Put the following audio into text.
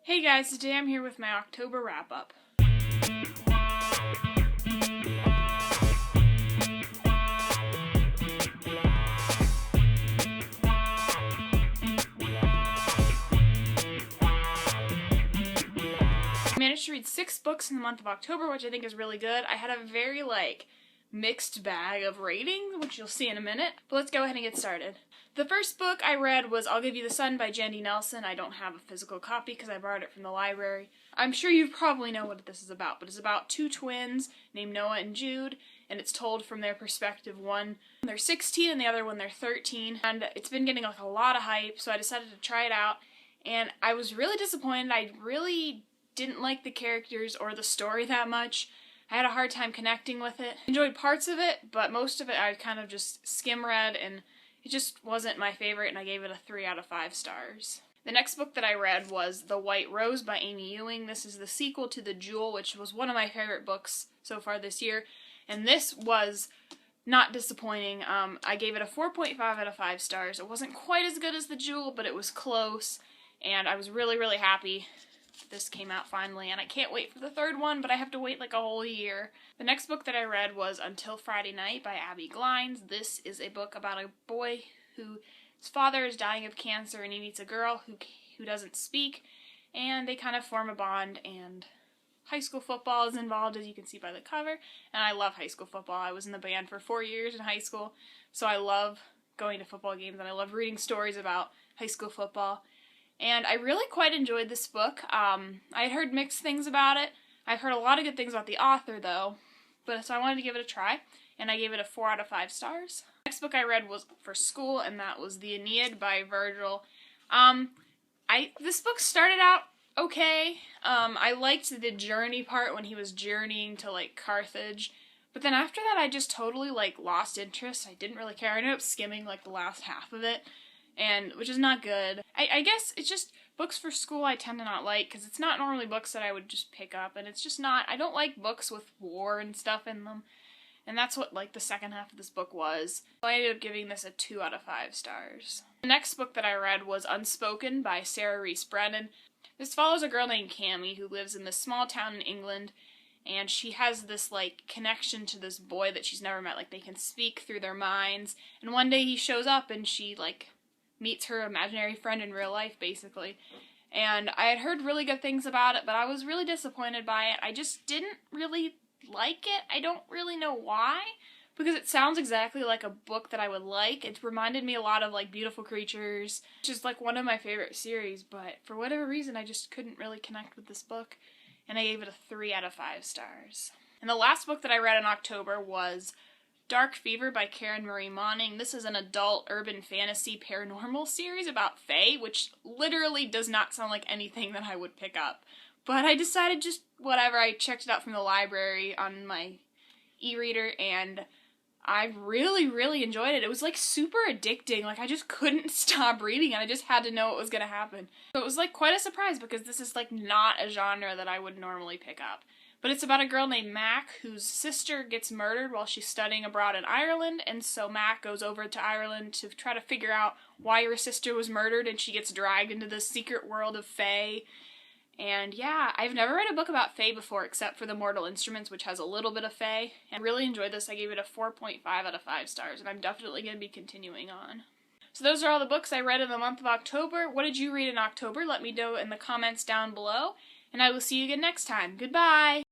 Hey guys, today I'm here with my October wrap-up. I managed to read 6 books in the month of October, which I think is really good. I had a very, mixed bag of ratings, which you'll see in a minute, but let's go ahead and get started. The first book I read was I'll Give You the Sun by Jandy Nelson. I don't have a physical copy because I borrowed it from the library. I'm sure you probably know what this is about, but it's about 2 twins named Noah and Jude, and it's told from their perspective. One, they're 16 and the other one, they're 13, and it's been getting a lot of hype, so I decided to try it out, and I was really disappointed. I really didn't like the characters or the story that much. I had a hard time connecting with it. Enjoyed parts of it, but most of it I kind of just skim read, and it just wasn't my favorite, and I gave it a 3 out of 5 stars. The next book that I read was The White Rose by Amy Ewing. This is the sequel to The Jewel, which was one of my favorite books so far this year, and this was not disappointing. I gave it a 4.5 out of 5 stars. It wasn't quite as good as The Jewel, but it was close, and I was really, really happy this came out finally, and I can't wait for the 3rd one, but I have to wait like a whole year. The next book that I read was Until Friday Night by Abby Glines. This is a book about a boy whose father is dying of cancer, and he meets a girl who doesn't speak, and they kind of form a bond, and high school football is involved, as you can see by the cover, and I love high school football. I was in the band for 4 years in high school, so I love going to football games, and I love reading stories about high school football. And I really quite enjoyed this book. I had heard mixed things about it. I've heard a lot of good things about the author, though. So I wanted to give it a try, and I gave it a 4 out of 5 stars. The next book I read was for school, and that was The Aeneid by Virgil. This book started out okay. I liked the journey part when he was journeying to, Carthage. But then after that, I just totally, lost interest. I didn't really care. I ended up skimming, the last half of it, which is not good. I guess it's just books for school I tend to not like, because it's not normally books that I would just pick up, and it's just not, I don't like books with war and stuff in them, and that's what, the second half of this book was. So I ended up giving this a 2 out of 5 stars. The next book that I read was Unspoken by Sarah Rees Brennan. This follows a girl named Cammie who lives in this small town in England, and she has this, connection to this boy that she's never met. They can speak through their minds, and one day he shows up, and she, meets her imaginary friend in real life, basically. And I had heard really good things about it, but I was really disappointed by it. I just didn't really like it. I don't really know why, because it sounds exactly like a book that I would like. It reminded me a lot of, Beautiful Creatures, which is, one of my favorite series, but for whatever reason, I just couldn't really connect with this book, and I gave it a 3 out of 5 stars. And the last book that I read in October was Dark Fever by Karen Marie Moning. This is an adult urban fantasy paranormal series about fae, which literally does not sound like anything that I would pick up. But I decided just whatever. I checked it out from the library on my e-reader, and I really, really enjoyed it. It was super addicting. I just couldn't stop reading, and I just had to know what was going to happen. So it was quite a surprise, because this is not a genre that I would normally pick up. But it's about a girl named Mac whose sister gets murdered while she's studying abroad in Ireland, and so Mac goes over to Ireland to try to figure out why her sister was murdered, and she gets dragged into the secret world of fae. And yeah, I've never read a book about fae before except for The Mortal Instruments, which has a little bit of fae. And I really enjoyed this. I gave it a 4.5 out of 5 stars, and I'm definitely going to be continuing on. So those are all the books I read in the month of October. What did you read in October? Let me know in the comments down below, and I will see you again next time. Goodbye!